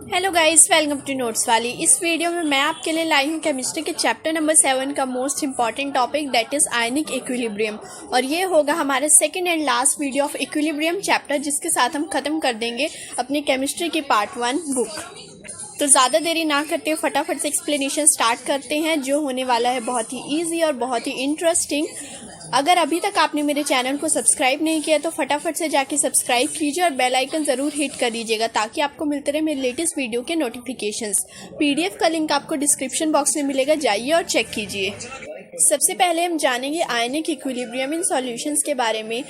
Hello guys, welcome to notes वाली। इस video में मैं आपके लिए लाई हूँ केमिस्ट्री के चैप्टर नंबर 7 का most important topic that is ionic equilibrium. और ये होगा हमारा second and last video of equilibrium chapter, जिसके साथ हम खत्म कर देंगे अपनी केमिस्ट्री की पार्ट 1 बुक। तो ज़्यादा देरी ना करते हुए फटाफट से एक्सप्लेनेशन स्टार्ट करते हैं, जो होने वाला है बहुत ही ईजी और बहुत ही इंटरेस्टिंग। अगर अभी तक आपने मेरे चैनल को सब्सक्राइब नहीं किया तो फटाफट से जाके सब्सक्राइब कीजिए और बेल आइकन ज़रूर हिट कर दीजिएगा, ताकि आपको मिलते रहे मेरे लेटेस्ट वीडियो के नोटिफिकेशंस। पीडीएफ का लिंक आपको डिस्क्रिप्शन बॉक्स में मिलेगा, जाइए और चेक कीजिए। सबसे पहले हम जानेंगे आयनिक इक्विलिब्रियम इन सॉल्यूशंस के बारे में।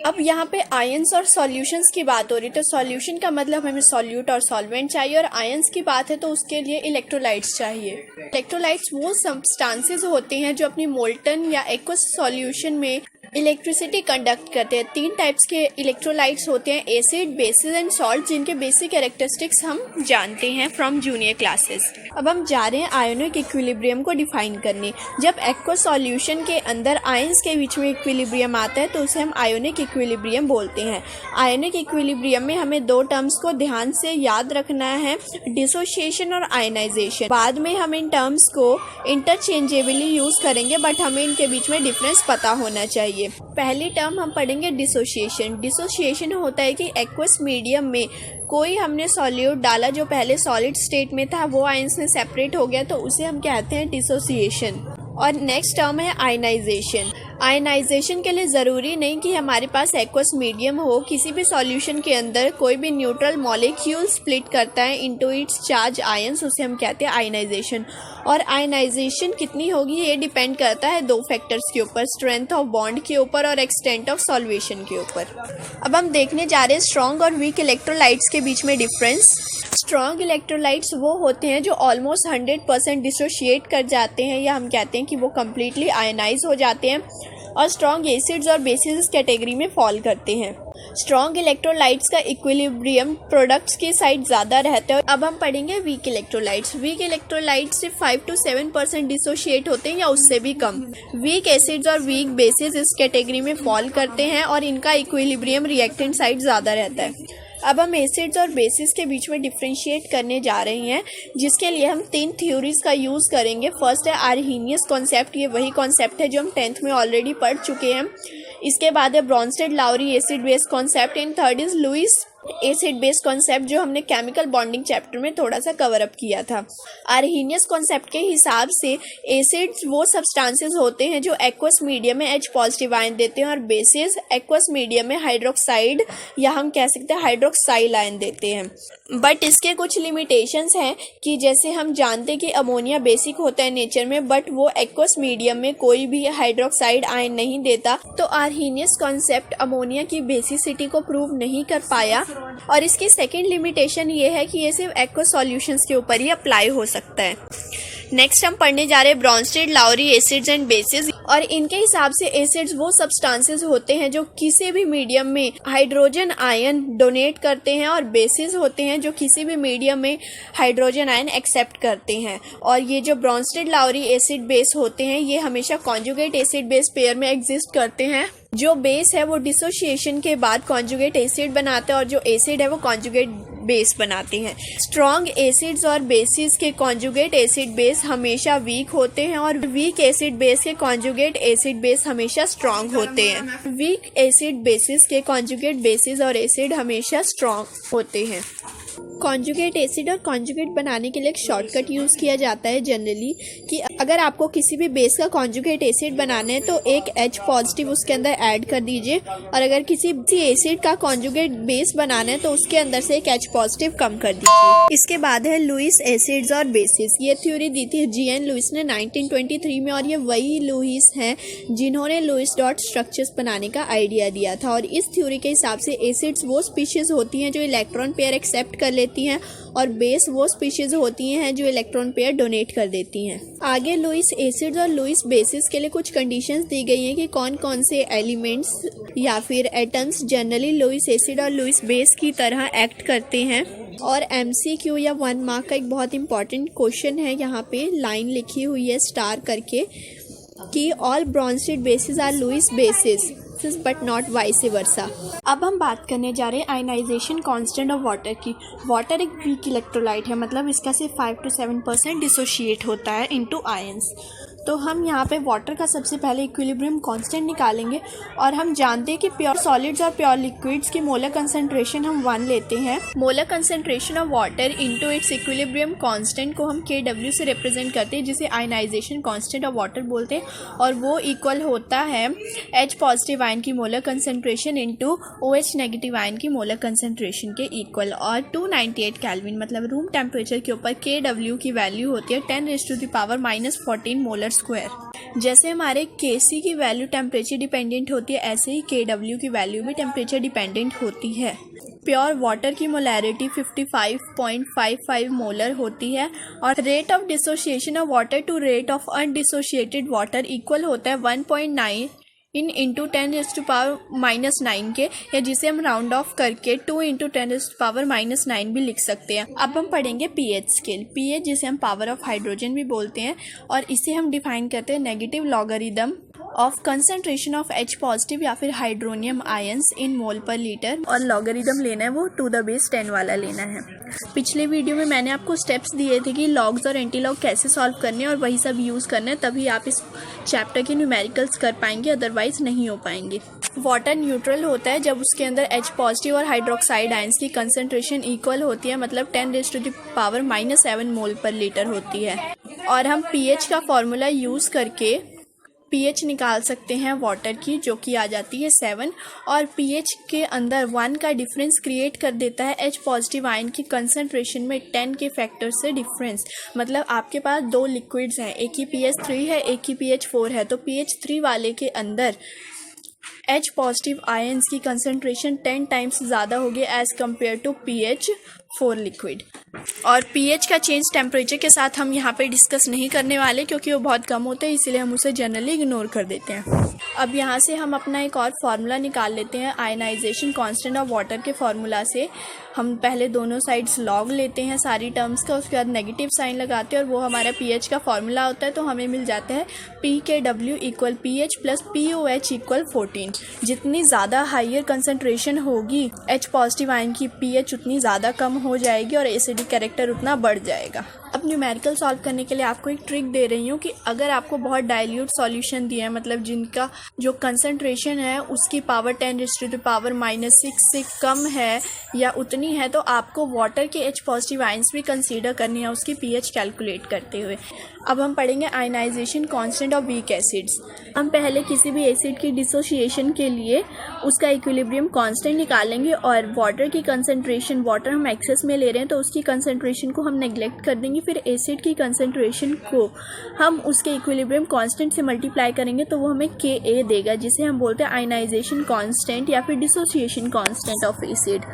अब यहाँ पे आयंस और सॉल्यूशंस की बात हो रही है, तो सॉल्यूशन का मतलब हमें सॉल्यूट और सॉल्वेंट चाहिए, और आयंस की बात है तो उसके लिए इलेक्ट्रोलाइट्स चाहिए। इलेक्ट्रोलाइट्स वो सब्सटेंसेस होते हैं जो अपनी मोल्टन या एक्वस सॉल्यूशन में इलेक्ट्रिसिटी कंडक्ट करते हैं। 3 टाइप्स के इलेक्ट्रोलाइट्स होते हैं, एसिड, बेसिस एंड सॉल्ट, जिनके बेसिक कैरेक्टरिस्टिक्स हम जानते हैं फ्रॉम जूनियर क्लासेस। अब हम जा रहे हैं आयनिक इक्विलिब्रियम को डिफाइन करने। जब एक्वस सॉल्यूशन के अंदर आयंस के बीच में इक्विलिब्रियम आता है तो उसे हम आयनिक इक्विलिब्रियम बोलते हैं। आयनिक इक्विलिब्रियम में हमें 2 टर्म्स को ध्यान से याद रखना है, डिसोसिएशन और आयनाइजेशन। बाद में हम इन टर्म्स को इंटरचेंजेबली यूज करेंगे, बट हमें इनके बीच में डिफरेंस पता होना चाहिए। पहली टर्म हम पढ़ेंगे डिसोसिएशन। डिसोसिएशन होता है कि एक्वस मीडियम में कोई हमने सॉल्यूट डाला जो पहले सॉलिड स्टेट में था, वो आयंस में सेपरेट हो गया, तो उसे हम कहते हैं डिसोसिएशन। और नेक्स्ट टर्म है आयनाइजेशन। आयनाइजेशन के लिए ज़रूरी नहीं कि हमारे पास एक्वस मीडियम हो, किसी भी सॉल्यूशन के अंदर कोई भी न्यूट्रल मॉलिक्यूल स्प्लिट करता है इनटू इट्स चार्ज आयंस, उसे हम कहते हैं आयनाइजेशन। और आयनाइजेशन कितनी होगी ये डिपेंड करता है 2 फैक्टर्स के ऊपर, स्ट्रेंथ ऑफ बॉन्ड के ऊपर और एक्सटेंट ऑफ सॉल्वेशन के ऊपर। अब हम देखने जा रहे हैं स्ट्रॉन्ग और वीक इलेक्ट्रोलाइट्स के बीच में डिफरेंस। स्ट्रॉन्ग इलेक्ट्रोलाइट्स वो होते हैं जो ऑलमोस्ट 100% डिसोशिएट कर जाते हैं, या हम कहते हैं कि वो कम्प्लीटली आयनाइज हो जाते हैं, और स्ट्रॉन्ग एसिड्स और बेसिस कैटेगरी में फॉल करते हैं। स्ट्रॉन्ग इलेक्ट्रोलाइट्स का इक्विलिब्रियम प्रोडक्ट्स की साइड ज़्यादा रहता है। अब हम पढ़ेंगे वीक इलेक्ट्रोलाइट्स। वीक इलेक्ट्रोलाइट्स सिर्फ 5 to 7% डिसोशिएट होते हैं या उससे भी कम। वीक एसिड्स और वीक बेसिस इस कैटेगरी में फॉल करते हैं और इनका इक्विलिब्रियम रिएक्टेंट साइड ज़्यादा रहता है। अब हम एसिड्स और बेसिस के बीच में डिफ्रेंशिएट करने जा रहे हैं, जिसके लिए हम 3 थ्योरीज का यूज़ करेंगे। फर्स्ट है आर्हेनियस कॉन्सेप्ट, ये वही कॉन्सेप्ट है जो हम 10th में ऑलरेडी पढ़ चुके हैं। इसके बाद है Bronsted Lowry acid base concept, and third is Lewis acid base concept, जो हमने केमिकल बॉन्डिंग चैप्टर में थोड़ा सा कवर अप किया था। आर्हेनियस कॉन्सेप्ट के हिसाब से एसिड्स वो सब्सटेंसेस होते हैं जो एक्वस मीडियम में H पॉजिटिव आयन देते हैं, और बेसिस एक्वस मीडियम में हाइड्रोक्साइड या हम कह सकते हैं हाइड्रोक्साइल आयन देते हैं। बट इसके कुछ लिमिटेशंस हैं कि जैसे हम जानते हैं कि अमोनिया बेसिक होता है नेचर में, बट वो एक्वस मीडियम में कोई भी हाइड्रोक्साइड आयन नहीं देता, तो आर्हेनियस कॉन्सेप्ट अमोनिया की बेसिसिटी को प्रूव नहीं कर पाया। और इसकी सेकेंड लिमिटेशन ये है कि ये सिर्फ एक्वस सॉल्यूशंस के ऊपर ही अप्लाई हो सकता है। नेक्स्ट हम पढ़ने जा रहे हैं ब्रॉन्स्टेड-लाउरी एसिड्स एंड बेसिस, और इनके हिसाब से एसिड्स वो सब्सटेंसेस होते हैं जो किसी भी मीडियम में हाइड्रोजन आयन डोनेट करते हैं, और बेसिस होते हैं जो किसी भी मीडियम में हाइड्रोजन आयन एक्सेप्ट करते हैं। और ये जो ब्रॉन्स्टेड-लाउरी एसिड बेस होते हैं ये हमेशा कॉन्जुगेट एसिड बेस पेयर में एग्जिस्ट करते हैं। जो बेस है वो डिसोसिएशन के बाद कॉन्जुगेट एसिड बनाते हैं, और जो एसिड है वो कॉन्जुगेट बेस बनाते हैं। स्ट्रॉन्ग एसिड्स और बेसिस के कॉन्जुगेट एसिड बेस हमेशा वीक होते हैं, और वीक एसिड बेस के कॉन्जुगेट एसिड बेस हमेशा स्ट्रॉन्ग होते हैं। वीक एसिड बेसिस के कॉन्जुगेट बेसिस और एसिड हमेशा स्ट्रॉन्ग होते हैं। कॉन्जुगेट एसिड और कॉन्जुगेट बनाने के लिए एक शॉर्टकट यूज़ किया जाता है जनरली, कि अगर आपको किसी भी बेस का कॉन्जुगेट एसिड बनाना है तो एक H पॉजिटिव उसके अंदर ऐड कर दीजिए, और अगर किसी एसिड का कॉन्जुगेट बेस बनाना है तो उसके अंदर से एक H पॉजिटिव कम कर दीजिए। इसके बाद है लुईस एसिड्स और बेसिस। ये थ्योरी दी थी G.N. लुईस ने 1923 में, और ये वही लुईस हैं जिन्होंने लुईस डॉट स्ट्रक्चर्स बनाने का आइडिया दिया था। और इस थ्योरी के हिसाब से एसिड्स वो स्पीशीज होती हैं जो इलेक्ट्रॉन पेयर एक्सेप्ट कर लेती हैं, और बेस वो स्पीशीज होती हैं जो इलेक्ट्रॉन पेयर डोनेट कर देती हैं। आगे लुईस एसिड्स और लुईस बेसिस के लिए कुछ कंडीशंस दी गई हैं कि कौन कौन से एलिमेंट्स या फिर एटम्स जनरली लुईस एसिड और लुईस बेस की तरह एक्ट करते हैं। और MCQ या 1 मार्क का एक बहुत इंपॉर्टेंट क्वेश्चन है, यहाँ पे लाइन लिखी हुई है स्टार करके, कि all Bronsted bases are Lewis bases. Bases but not vice versa. अब हम बात करने जा रहे हैं आयनाइजेशन कांस्टेंट ऑफ वाटर की। वाटर एक वीक इलेक्ट्रोलाइट है, मतलब इसका सिर्फ 5 to 7% डिसोशिएट होता है इनटू आयंस। तो हम यहाँ पे वाटर का सबसे पहले इक्विलिब्रियम कांस्टेंट निकालेंगे और हम जानते हैं कि प्योर सॉलिड्स और प्योर लिक्विड्स की मोलर कंसंट्रेशन हम 1 लेते हैं। Molar concentration of water into its equilibrium constant को हम KW से रिप्रेजेंट करते हैं, जिसे आयनाइजेशन कांस्टेंट ऑफ वाटर बोलते हैं, और वो इक्वल होता है H पॉजिटिव आयन की molar concentration into OH negative ion की मोलर कंसंट्रेशन के इक्वल। और 298 केल्विन मतलब रूम टेम्परेचर के ऊपर KW की वैल्यू होती है 10⁻⁻14 मोलर स्क्वायर। जैसे हमारे Kc की वैल्यू टेम्परेचर डिपेंडेंट होती है, ऐसे ही KW की वैल्यू भी टेम्परेचर डिपेंडेंट होती है। प्योर वाटर की मोलैरिटी 55.55 मोलर होती है और rate of dissociation of water to rate of undissociated water equal होता है 1.9 इंटू 10⁻⁻9 के, या जिसे हम राउंड ऑफ करके 2 इंटू 10⁻�9 भी लिख सकते हैं। अब हम पढ़ेंगे पीएच स्केल। पीएच जिसे हम पावर ऑफ हाइड्रोजन भी बोलते हैं, और इसे हम डिफाइन करते हैं negative logarithm of concentration of H positive या फिर हाइड्रोनियम आयंस इन मोल पर लीटर, और लॉगरिदम लेना है वो 2⁻10 वाला लेना है। पिछले वीडियो में मैंने आपको स्टेप्स दिए थे कि लॉग्स और एंटीलॉग कैसे सॉल्व करने हैं, और वही सब यूज़ करने हैं, तभी आप इस चैप्टर के न्यूमेरिकल्स कर पाएंगे, अदरवाइज नहीं हो पाएंगे। वाटर न्यूट्रल होता है जब उसके अंदर H पॉजिटिव और हाइड्रोक्साइड आयंस की कंसंट्रेशन इक्वल होती है, मतलब 10⁻⁻7 मोल पर लीटर होती है। और हम pH का फॉर्मूला यूज़ करके pH निकाल सकते हैं वाटर की, जो कि आ जाती है 7, और pH के अंदर 1 का डिफरेंस क्रिएट कर देता है H पॉजिटिव आयन की कंसंट्रेशन में 10 के फैक्टर से डिफरेंस। मतलब आपके पास 2 लिक्विड्स हैं, एक की pH 3 है, एक की pH 4 है, तो pH 3 वाले के अंदर H पॉजिटिव आयंस की कंसंट्रेशन 10 टाइम्स ज़्यादा होगी एज़ कम्पेयर टू pH 4 लिक्विड। और pH का चेंज टेम्परेचर के साथ हम यहाँ पे डिस्कस नहीं करने वाले, क्योंकि वो बहुत कम होता है, इसीलिए हम उसे जनरली इग्नोर कर देते हैं। अब यहाँ से हम अपना एक और फार्मूला निकाल लेते हैं आयनाइजेशन कांस्टेंट ऑफ वाटर के फार्मूला से। हम पहले दोनों साइड्स लॉग लेते हैं सारी टर्म्स का, उसके बाद नेगेटिव साइन लगाते हैं, और वो हमारा pH का फार्मूला होता है। तो हमें मिल जाता है PKW equal pH plus POH equal 14। जितनी ज़्यादा हाइयर कंसंट्रेशन होगी H पॉजिटिव आयन की, pH उतनी ज़्यादा कम हो जाएगी और एसिडिक कैरेक्टर उतना बढ़ जाएगा। अब न्यूमेरिकल सॉल्व करने के लिए आपको एक ट्रिक दे रही हूँ कि अगर आपको बहुत डाइल्यूट सॉल्यूशन दिया है, मतलब जिनका जो कंसंट्रेशन है उसकी पावर 10⁻⁻6 से कम है या उतनी है, तो आपको वाटर के H पॉजिटिव आयंस भी कंसीडर करनी है उसकी pH कैलकुलेट करते हुए। अब हम पढ़ेंगे ionisation constant of weak acids. हम पहले किसी भी एसिड की डिसोसिएशन के लिए उसका इक्विलिब्रियम कांस्टेंट निकालेंगे, और वाटर की कंसंट्रेशन, वाटर हम एक्सेस में ले रहे हैं तो उसकी कंसंट्रेशन को हम नेग्लेक्ट कर देंगे, फिर एसिड की कंसंट्रेशन को हम उसके इक्विलिब्रियम कांस्टेंट से मल्टीप्लाई करेंगे तो वो हमें Ka देगा, जिसे हम बोलते हैं आयनाइजेशन कांस्टेंट या फिर डिसोसिएशन कांस्टेंट ऑफ एसिड।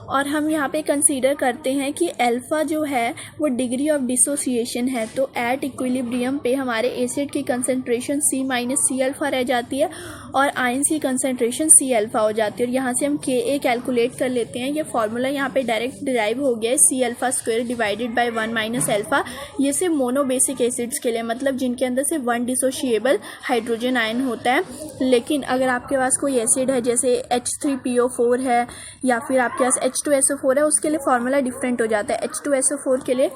और हम यहाँ पे कंसीडर करते हैं कि अल्फ़ा जो है वो डिग्री ऑफ डिसोसिएशन है, तो एट इक्विलिब्रियम पे हमारे एसिड की कंसंट्रेशन C- C रह जाती है और आयंस की कंसंट्रेशन C हो जाती है, और यहाँ से हम Ka कैलकुलेट कर लेते हैं। ये फार्मूला यहाँ पे डायरेक्ट डिराइव हो गया है, C² डिवाइडेड बाय 1 - अल्फ़ा। ये सिर्फ मोनोबेसिक एसिड्स के लिए, मतलब जिनके अंदर से 1 डिसोशिएबल हाइड्रोजन आयन होता है। लेकिन अगर आपके पास कोई एसिड है जैसे H3PO4 है या फिर आपके पास H2SO4 है, उसके लिए फार्मूला डिफरेंट हो जाता है। H2SO4 के लिए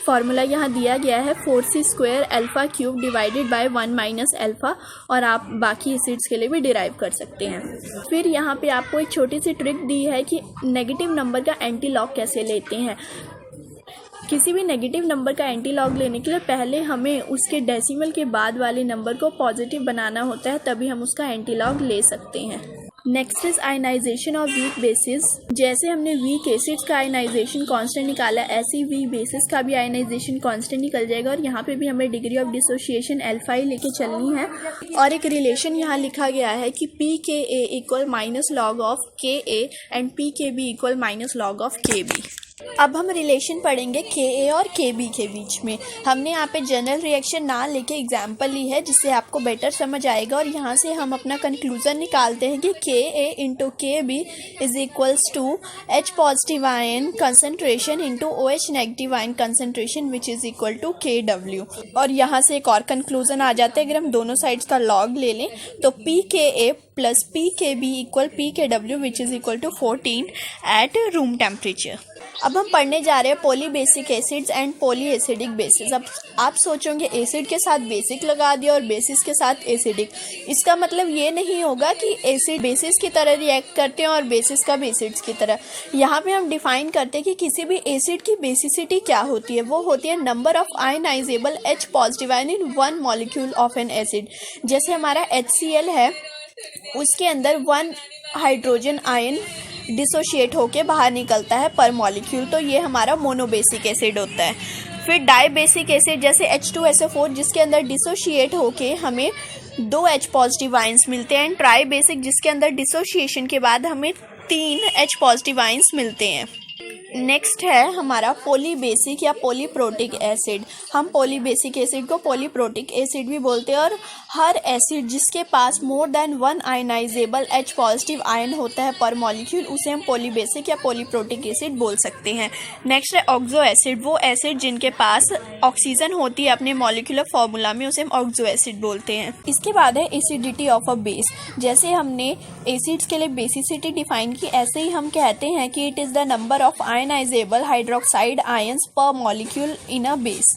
फार्मूला यहाँ दिया गया है 4C² α³ डिवाइडेड बाय 1 - अल्फ़ा, और आप बाकी एसिड्स के लिए भी डिराइव कर सकते हैं। फिर यहाँ पे आपको एक छोटी सी ट्रिक दी है कि नेगेटिव नंबर का एंटी लॉग कैसे लेते हैं। किसी भी नेगेटिव नंबर का एंटी लॉग लेने के लिए पहले हमें उसके डेसिमल के बाद वाले नंबर को पॉजिटिव बनाना होता है, तभी हम उसका एंटी लॉग ले सकते हैं। Next is ionisation of weak bases. जैसे हमने वीक एसिड्स का आयनाइजेशन कांस्टेंट निकाला, ऐसे ही वीक बेसिस का भी आयनाइजेशन कांस्टेंट निकल जाएगा, और यहाँ पे भी हमें डिग्री ऑफ डिसोसिएशन अल्फा ही लेके चलनी है। और एक रिलेशन यहाँ लिखा गया है कि pKa equal -log of Ka and pKb equal -log of Kb। अब हम रिलेशन पढ़ेंगे Ka और Kb के बीच में। हमने यहाँ पे जनरल रिएक्शन ना लेके एग्जाम्पल ली है जिससे आपको बेटर समझ आएगा, और यहाँ से हम अपना कंक्लूजन निकालते हैं कि Ka into Kb is equals to H positive ion concentration into OH negative ion concentration which is equal to Kw। और यहाँ से एक और कंक्लूजन आ जाता है, अगर हम दोनों साइड्स का लॉग ले लें तो Pka plus Pkb equal Pkw which is equal to 14 at room temperature. अब हम पढ़ने जा रहे हैं poly basic acids and poly acidic bases. अब आप सोचोगे एसिड के साथ बेसिक लगा दिया और बेसिस के साथ एसिडिक, इसका मतलब ये नहीं होगा कि एसिड बेसिस की तरह रिएक्ट करते हैं और बेसिस का बेसिड्स की तरह। यहाँ पे हम डिफाइन करते हैं कि किसी भी एसिड की बेसिसिटी क्या होती है। वो होती है number of ionisable H positive ion in one molecule of an acid. जैसे हमारा HCl है, उसके अंदर 1 हाइड्रोजन आयन डिसोशिएट होके बाहर निकलता है पर मॉलिक्यूल, तो ये हमारा मोनोबेसिक एसिड होता है। फिर डाई बेसिक एसिड जैसे H2SO4 जिसके अंदर डिसोशिएट होके हमें 2 H पॉजिटिव आयंस मिलते हैं। ट्राई बेसिक जिसके अंदर डिसोशिएशन के बाद हमें 3 H पॉजिटिव आयंस मिलते हैं। नेक्स्ट है हमारा पॉलीबेसिक या पॉलीप्रोटिक एसिड। हम पॉलीबेसिक एसिड को पॉलीप्रोटिक एसिड भी बोलते हैं, और हर एसिड जिसके पास more than 1 ionisable H positive ion होता है पर मॉलिक्यूल उसे हम पॉलीबेसिक या पॉलीप्रोटिक एसिड बोल सकते हैं। नेक्स्ट है ऑक्सो एसिड। वो एसिड जिनके पास ऑक्सीजन होती है अपने मॉलिक्यूलर फॉर्मूला में, उसे हम ऑक्सो एसिड बोलते हैं। इसके बाद है एसिडिटी ऑफ अ बेस। जैसे हमने एसिड्स के लिए बेसिसिटी डिफाइन की, ऐसे ही हम कहते हैं कि it is the number of ionizable hydroxide ions per molecule in a base.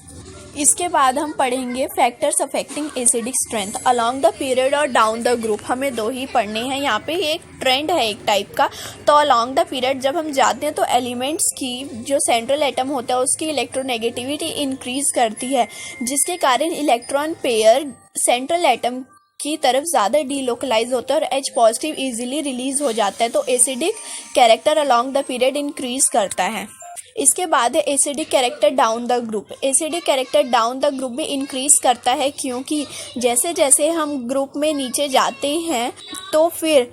इसके बाद हम पढ़ेंगे factors affecting acidic strength along the period और डाउन द ग्रुप। हमें 2 ही पढ़ने हैं। यहाँ पे एक ट्रेंड है एक टाइप का, तो अलोंग द पीरियड जब हम जाते हैं तो एलिमेंट्स की जो सेंट्रल एटम होता है उसकी इलेक्ट्रोनेगेटिविटी इंक्रीज करती है, जिसके कारण इलेक्ट्रॉन पेयर सेंट्रल एटम की तरफ ज़्यादा डीलोकलाइज होता है और H पॉजिटिव इजीली रिलीज हो जाता है, तो acidic character along the period increase करता है। इसके बाद है acidic character down the group. Acidic character down the group भी इंक्रीज करता है, क्योंकि जैसे जैसे हम ग्रुप में नीचे जाते हैं तो फिर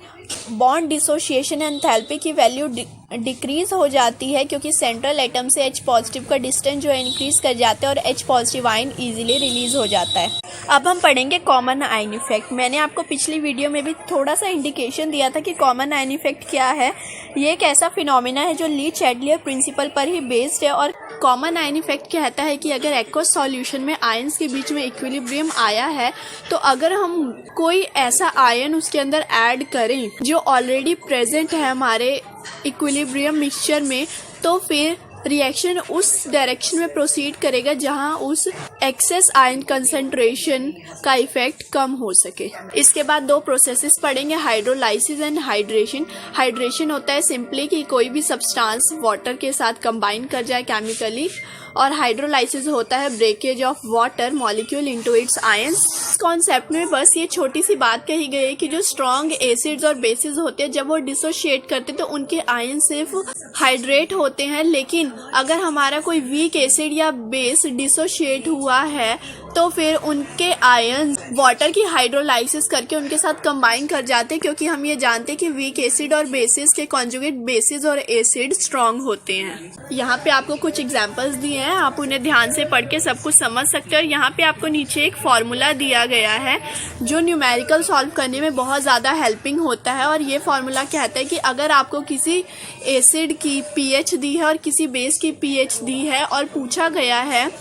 बॉन्ड डिसोशिएशन एंथैल्पी की वैल्यू डिक्रीज हो जाती है, क्योंकि सेंट्रल एटम से H पॉजिटिव का डिस्टेंस जो है इंक्रीज कर जाता है और H positive ion easily release हो जाता है। अब हम पढ़ेंगे कॉमन आयन इफेक्ट। मैंने आपको पिछली वीडियो में भी थोड़ा सा इंडिकेशन दिया था कि कॉमन आयन इफेक्ट क्या है। ये एक ऐसा फिनोमिना है जो ली चैडलियर प्रिंसिपल पर ही बेस्ड है, और कॉमन आयन इफेक्ट कहता है कि अगर एक्वस सॉल्यूशन में आयंस के बीच में इक्विलिब्रियम आया है, तो अगर हम कोई ऐसा आयन उसके अंदर ऐड करें जो ऑलरेडी प्रेजेंट है हमारे इक्विलिब्रियम मिक्सचर में, तो फिर रिएक्शन उस डायरेक्शन में प्रोसीड करेगा जहां उस एक्सेस आयन कंसंट्रेशन का इफेक्ट कम हो सके। इसके बाद 2 प्रोसेसेस पढ़ेंगे, हाइड्रोलाइसिस एंड हाइड्रेशन। हाइड्रेशन होता है सिंपली कि कोई भी सब्सटेंस वाटर के साथ कंबाइन कर जाए केमिकली, और हाइड्रोलाइसिस होता है breakage of water molecule into its ions. इस कॉन्सेप्ट में बस ये छोटी सी बात कही गई है कि जो स्ट्रॉन्ग एसिड्स और बेसिस होते हैं जब वो डिसोशिएट करते हैं तो उनके आयन सिर्फ हाइड्रेट होते हैं, लेकिन अगर हमारा कोई वीक एसिड या बेस डिसोशिएट हुआ है तो फिर उनके आयन वाटर की हाइड्रोलाइसिस करके उनके साथ कंबाइन कर जाते हैं, क्योंकि हम ये जानते हैं कि वीक एसिड और बेसिस के कॉन्जुगेट बेसिस और एसिड स्ट्रॉन्ग होते हैं। यहाँ पे आपको कुछ एग्जांपल्स दिए हैं, आप उन्हें ध्यान से पढ़ के सब कुछ समझ सकते हैं। और यहाँ पे आपको नीचे एक फॉर्मूला दिया गया है जो न्यूमेरिकल सॉल्व करने में बहुत ज़्यादा हेल्पिंग होता है, और ये फॉर्मूला कहता है कि अगर आपको किसी एसिड की pH दी है और किसी बेस की pH दी है और पूछा गया है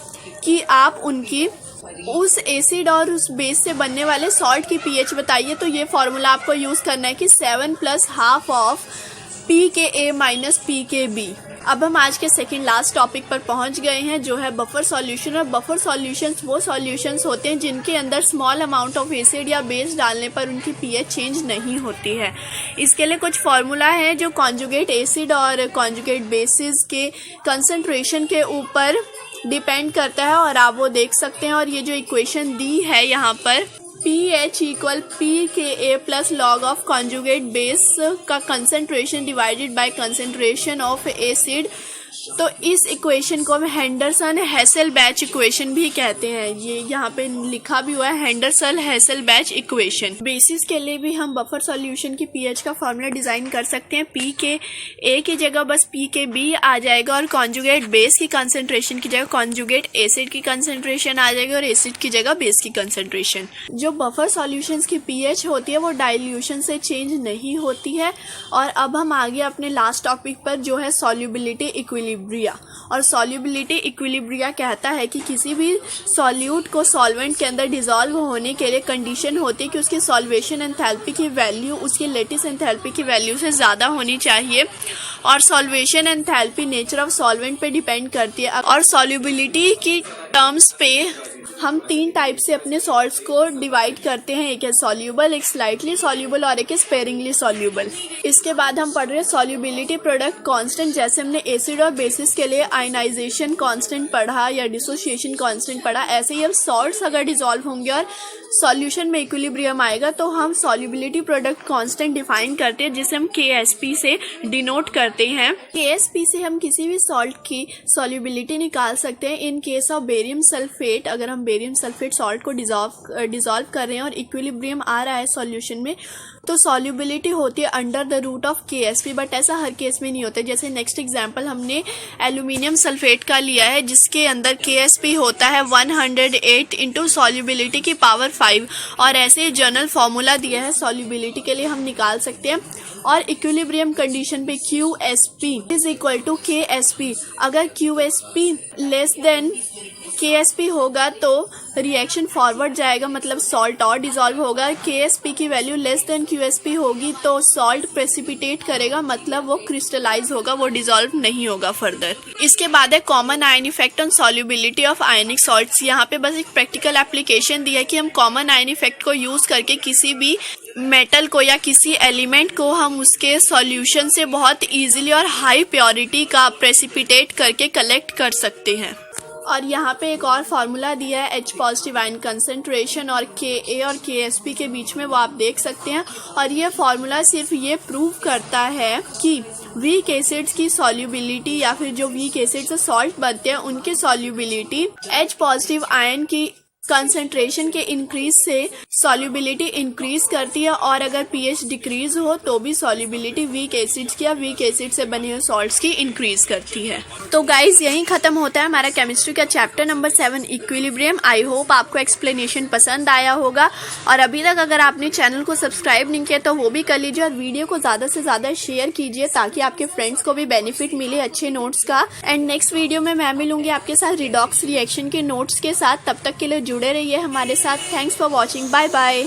कि आप उनकी उस एसिड और उस बेस से बनने वाले सॉल्ट की pH बताइए, तो ये फॉर्मूला आपको यूज़ करना है कि 7 + ½ ऑफ pKa माइनस pKb। अब हम आज के सेकंड लास्ट टॉपिक पर पहुंच गए हैं, जो है बफर सॉल्यूशन। और बफर सॉल्यूशंस वो सॉल्यूशंस होते हैं जिनके अंदर स्मॉल अमाउंट ऑफ एसिड या बेस डालने पर उनकी pH चेंज नहीं होती है। इसके लिए कुछ फार्मूला है जो कॉन्जुगेट एसिड और कॉन्जुगेट बेसिस के कंसंट्रेशन के ऊपर डिपेंड करता है, और आप वो देख सकते हैं। और ये जो इक्वेशन दी है यहाँ पर, pH = pKa + log of conjugate base का concentration divided by concentration of acid तो इस इक्वेशन को हम हेंडरसन-हेसेल-बैच इक्वेशन भी कहते हैं। ये यहाँ पे लिखा भी हुआ है, हेंडरसन-हेसेल-बैच इक्वेशन। बेसिस के लिए भी हम बफर सॉल्यूशन की पीएच का फॉर्मूला डिजाइन कर सकते हैं। पी के ए की जगह बस पी के बी आ जाएगा और कॉन्जुगेट बेस की कंसंट्रेशन की जगह कॉन्जुगेट एसिड की कंसंट्रेशन आ जाएगी और एसिड की जगह बेस की कंसंट्रेशन। जो बफर सॉल्यूशंस की पीएच होती है वो डाइल्यूशन से चेंज नहीं होती है। और अब हम आगे अपने लास्ट टॉपिक पर जो है सॉल्युबिलिटी इक्विलिब्रिया। और सॉल्युबिलिटी इक्विलिब्रिया कहता है कि किसी भी सॉल्यूट को सॉल्वेंट के अंदर डिसॉल्व होने के लिए कंडीशन होती है कि उसकी सॉल्वेशन एंथैल्पी की वैल्यू उसकी लेटिस एंथैल्पी की वैल्यू से ज़्यादा होनी चाहिए। और solvation enthalpy nature of solvent पे डिपेंड करती है। और सॉल्युबिलिटी की टर्म्स पे हम 3 टाइप से अपने सॉल्ट्स को डिवाइड करते हैं, एक है सॉल्यूबल, एक स्लाइटली सॉल्यूबल और एक है स्पेरिंगली सॉल्यूबल। इसके बाद हम पढ़ रहे हैं सॉल्युबिलिटी प्रोडक्ट कांस्टेंट। जैसे हमने एसिड और बेसिस के लिए आयनाइजेशन कांस्टेंट पढ़ा या डिसोसिएशन कांस्टेंट पढ़ा, ऐसे ही अब सॉल्ट्स अगर डिसॉल्व होंगे और सॉल्यूशन में इक्विलिब्रियम आएगा तो हम सॉल्युबिलिटी प्रोडक्ट कांस्टेंट डिफाइन करते हैं, जिसे हम KSP से डिनोट करते हैं। KSP से हम किसी भी सॉल्ट की सॉल्युबिलिटी निकाल सकते हैं। In case of barium sulphate, अगर हम बेरियम सल्फेट सॉल्ट को डिसॉल्व कर रहे हैं और इक्विलिब्रियम आ रहा है सॉल्यूशन में, तो सॉल्युबिलिटी होती है under the root of KSP। But ऐसा हर केस में नहीं होता। जैसे नेक्स्ट एग्जांपल हमने एल्यूमिनियम सल्फेट का लिया है, जिसके अंदर KSP होता है 108 इंटू सॉल्युबिलिटी की पावर 5। और ऐसे जनरल फॉर्मूला दिया है सॉल्युबिलिटी के लिए, हम निकाल सकते हैं। और इक्विलिब्रियम कंडीशन पे QSP is equal to KSP। अगर QSP लेस देन KSP होगा तो रिएक्शन फॉरवर्ड जाएगा, मतलब सॉल्ट और डिसॉल्व होगा। KSP की वैल्यू लेस देन QSP होगी तो सॉल्ट प्रेसिपिटेट करेगा, मतलब वो क्रिस्टलाइज होगा, वो डिसॉल्व नहीं होगा फर्दर। इसके बाद है common ion effect on solubility of ionic salts. यहाँ पे बस एक प्रैक्टिकल एप्लीकेशन दिया है कि हम कॉमन आयन इफेक्ट को यूज करके किसी भी मेटल को या किसी एलिमेंट को हम उसके सॉल्यूशन से बहुत इजीली और हाई प्योरिटी का प्रेसिपिटेट करके कलेक्ट कर सकते हैं। और यहाँ पे एक और फार्मूला दिया है H पॉजिटिव आयन कंसंट्रेशन और Ka और KSP के बीच में, वो आप देख सकते हैं। और ये फार्मूला सिर्फ ये प्रूव करता है कि वीक एसिड्स की सॉल्युबिलिटी या फिर जो वीक एसिड से सॉल्ट बनते हैं उनकी सॉल्युबिलिटी H पॉजिटिव आयन की कंसंट्रेशन के इंक्रीज से सॉल्युबिलिटी इंक्रीज करती है। और अगर pH डिक्रीज हो तो भी सॉल्युबिलिटी वीक एसिड्स की या वीक एसिड से बने हुए सॉल्ट्स की इंक्रीज करती है। तो गाइज यहीं खत्म होता है हमारा केमिस्ट्री का chapter number 7 equilibrium. I hope आपको एक्सप्लेनेशन पसंद आया होगा। और अभी तक अगर आपने चैनल को सब्सक्राइब नहीं किया तो वो भी कर लीजिए और वीडियो को ज्यादा से ज्यादा शेयर कीजिए ताकि आपके फ्रेंड्स को भी बेनिफिट मिले अच्छे नोट्स का। एंड नेक्स्ट वीडियो में मैं मिलूंगी आपके साथ रिडॉक्स रिएक्शन के नोट्स के साथ। तब तक के लिए जुड़े रहिए हमारे साथ। Thanks for watching. Bye bye.